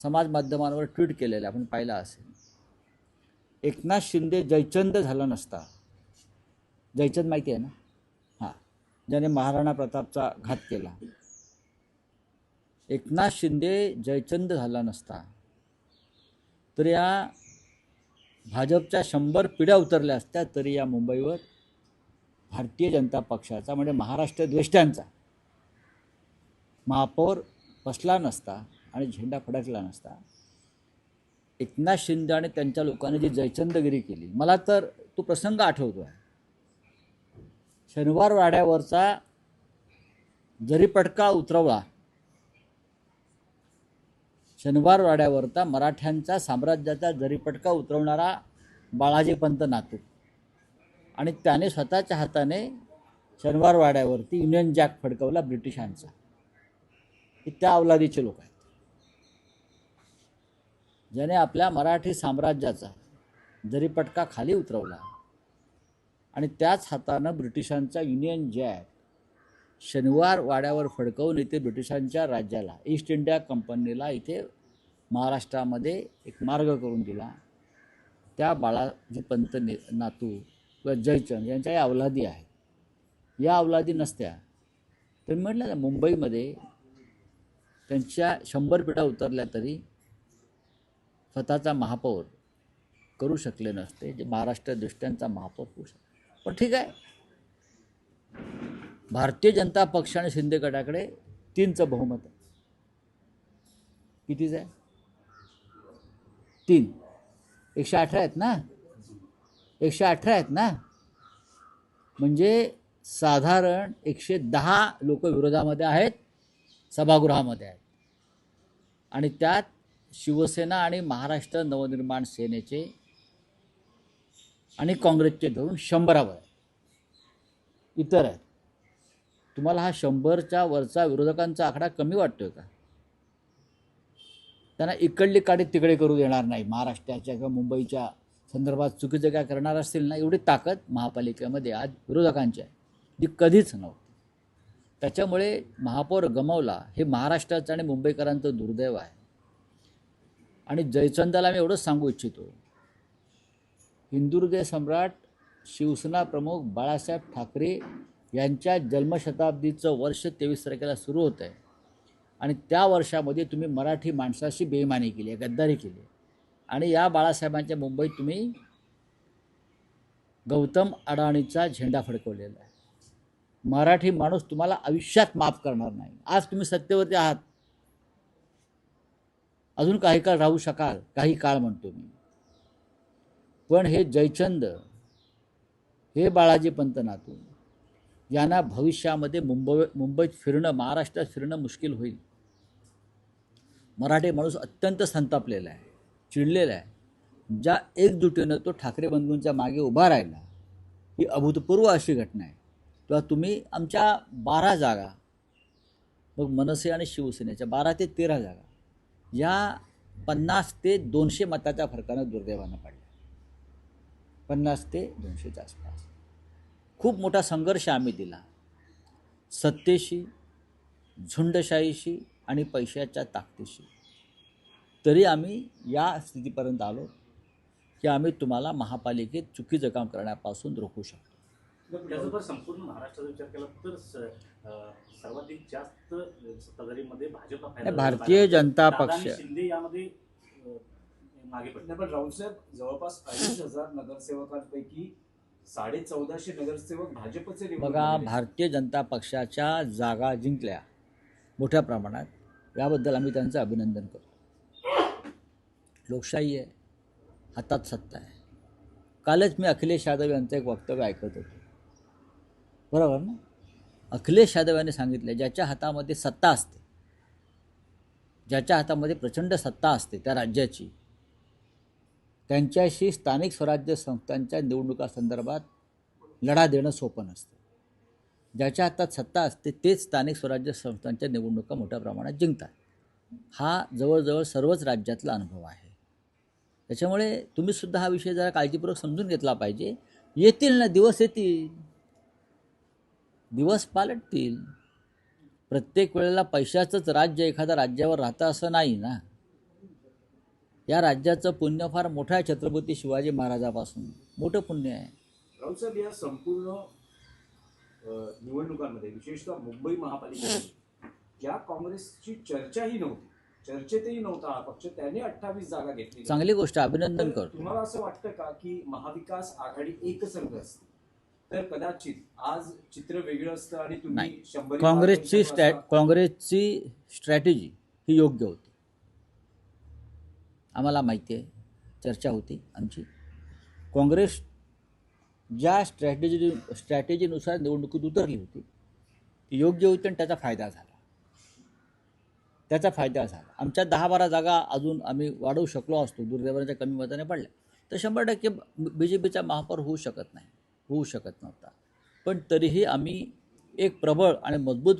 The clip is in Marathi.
समाज माध्यमांवर ट्विट केलेलं आपण पाहिलं असेल. एकनाथ शिंदे जयचंद झाला नसता, जयचंद माहिती आहे ना, हां, ज्याने महाराणा प्रतापचा घात केला. एकनाथ शिंदे जयचंद झाला नसता तर या भाजपच्या 100 पिढ्या उतरल्या असत्या तरी या मुंबईवर भारतीय जनता पक्षाचा म्हणजे महाराष्ट्र द्वेष्ट्यांचा महापौर बसला नसता आणि झेंडा फडकला नसता. एकनाथ शिंदे आणि त्यांच्या लोकांनी जी जयचंदगिरी केली, मला तर तो प्रसंग आठवतो आहे. शनिवार वाड्यावरचा जरीपटका उतरवला, शनिवार वाड्यावरचा मराठ्यांचा साम्राज्याचा जरीपटका उतरवणारा बाळाजी पंत नातू, आणि त्याने स्वतःच्या हाताने शनिवार वाड्यावरती युनियन जॅक फडकवला ब्रिटिशांचा. हे त्या अवलादीचे लोक आहेत ज्याने आपल्या मराठी साम्राज्याचा जरीपटका खाली उतरवला आणि त्याच हातानं ब्रिटिशांचा युनियन जॅक शनिवार वाड्यावर फडकवून इथे ब्रिटिशांच्या राज्याला, ईस्ट इंडिया कंपनीला इथे महाराष्ट्रामध्ये एक मार्ग करून दिला. त्या बाळाजी पंत नातू व जयचंद यांच्या या अवलादी आहेत. या अवलादी नसत्या तर म्हटलं ना, मुंबईमध्ये त्यांच्या 100 पिढ्या उतरल्या तरी स्वतःचा महापौर करू शकले नसते, जे महाराष्ट्र दृष्ट्यांचा महापौर होऊ शकतो. पण ठीक आहे, भारतीय जनता पक्ष आणि शिंदे गटाकडे 3चं बहुमत आहे. कितीच आहे? 3. 118 आहेत ना, 118 आहेत ना, म्हणजे साधारण 110 लोक विरोधामध्ये आहेत, सभागृहामध्ये आहेत. आणि त्यात शिवसेना आणि महाराष्ट्र नवनिर्माण सेनेचे आणि काँग्रेसचे धरून 100वर आहे. इतर आहेत. तुम्हाला हा 100च्या वरचा विरोधकांचा आकडा कमी वाटतोय का? त्यांना इकडली काडी तिकडे करू देणार नाही. महाराष्ट्राच्या किंवा मुंबईच्या संदर्भात चुकीचं काय करणार असतील ना, एवढी ताकद महापालिकेमध्ये आज विरोधकांची आहे, जी कधीच नव्हती. त्याच्यामुळे महापौर गमावला हे महाराष्ट्राचं आणि मुंबईकरांचं दुर्दैव आहे. आणि जयचंदाला मी एवढंच सांगू इच्छितो, हिंदुहृदय सम्राट शिवसेना प्रमुख बाळासाहेब ठाकरे यांच्या जन्मशताब्दीचं वर्ष 23 तारखेला सुरू होतं आहे आणि त्या वर्षामध्ये तुम्ही मराठी माणसाशी बेईमानी केली आहे, गद्दारी केली आहे. आणि या बाळासाहेबांच्या मुंबईत तुम्ही गौतम अडाणीचा झेंडा फडकवलेला आहे. मराठी माणूस तुम्हाला आयुष्यात माफ करणार नाही. आज तुम्ही सत्तेवरती आहात, अजून काही काळ राहू शकाल, काही काळ म्हणतो मी, पण हे जयचंद, हे बाळाजी पंत नातू यांना भविष्यामध्ये मुंबईत फिरणं, महाराष्ट्रात फिरणं मुश्किल होईल. मराठी माणूस अत्यंत संतापलेला आहे, चिडलेला आहे. ज्या एकजुटीनं तो ठाकरे बंधूंच्या मागे उभा राहिला, ही अभूतपूर्व अशी घटना आहे. तेव्हा तुम्ही आमच्या 12 जागा, मग मनसे आणि शिवसेनेच्या 12 ते 13 जागा, या 50 ते 200 मताच्या फरकानं दुर्दैवानं पडल्या. 50 ते 200च्या आसपास खूप मोठा संघर्ष आम्ही दिला, सत्तेशी, झुंडशाहीशी आणि पैशाच्या ताकदीशी. तरी आम्ही या स्थितीपर्यंत आलो की आम्ही तुम्हाला महापालिकेत चुकीचं काम करण्यापासून रोखू शकतो. त्याचबरोबर संपूर्ण महाराष्ट्राचा विचार केला तर सर्वाधिक जास्त सत्ताधारीमध्ये भाजपा, भारतीय जनता पक्ष, शिंदे यामध्ये मागे पडले. पण राऊतसाहेब, जवळपास 2,500 नगरसेवकांपैकी 1450 नगरसेवक भाजपचे. बघा, भारतीय जनता पक्षाच्या जागा जिंकल्या मोठ्या प्रमाणात, याबद्दल आम्ही त्यांचं अभिनंदन करतो. लोकशाही आहे, हातात सत्ता आहे. कालच मी अखिलेश यादव यांचं एक वक्तव्य ऐकत होतो, बरोबर ना? अखिलेश यादव यांनी सांगितलं, ज्याच्या हातामध्ये सत्ता असते, ज्याच्या हातामध्ये प्रचंड सत्ता असते त्या राज्याची, त्यांच्याशी स्थानिक स्वराज्य संस्थांच्या निवडणुकासंदर्भात लढा देणं सोपं नसतं. ज्याच्या हातात सत्ता असते तेच स्थानिक स्वराज्य संस्थांच्या निवडणुका मोठ्या प्रमाणात जिंकतात. हा जवळजवळ सर्वच राज्यातला अनुभव आहे. त्याच्यामुळे तुम्हीसुद्धा हा विषय जरा काळजीपूर्वक समजून घेतला पाहिजे. येतील ना दिवस, येतील दिवस, पालटतील. प्रत्येक वेळेला पैशाचंच राज्य एखाद्या राज्यावर राहतं असं नाही ना. या राज्याचं पुण्य फार मोठं आहे, छत्रपती शिवाजी महाराजापासून मोठं पुण्य आहे. राऊत साहेब, या संपूर्ण निवडणुकांमध्ये विशेषतः मुंबई महापालिकेमध्ये ज्या काँग्रेसची चर्चाही नव्हती, चर्चेतही नव्हता हा पक्ष, त्याने 28 जागा घेतली. चांगली गोष्ट, अभिनंदन तर करतो. तुम्हाला असं वाटतं का की महाविकास आघाडी एकसंघ असते तर कदाचित आज चित्र वेगळं असतं आणि तुम्ही नाही. 100 काँग्रेसची स्ट्रॅटेजी ही योग्य होती. आम्हाला माहिती आहे, चर्चा होती आमची. काँग्रेस ज्या स्ट्रॅटेजीनुसार निवडणुकीत उतरली होती ती योग्य होती आणि त्याचा फायदा झाला. आमच्या 10-12 जागा अजून आम्ही वाढवू शकलो असतो, दुर्दैवाच्या कमी मताने पडल्या तर 100% BJPचा महापौर होऊ शकत नव्हता. पण तरीही आम्ही एक प्रबळ आणि मजबूत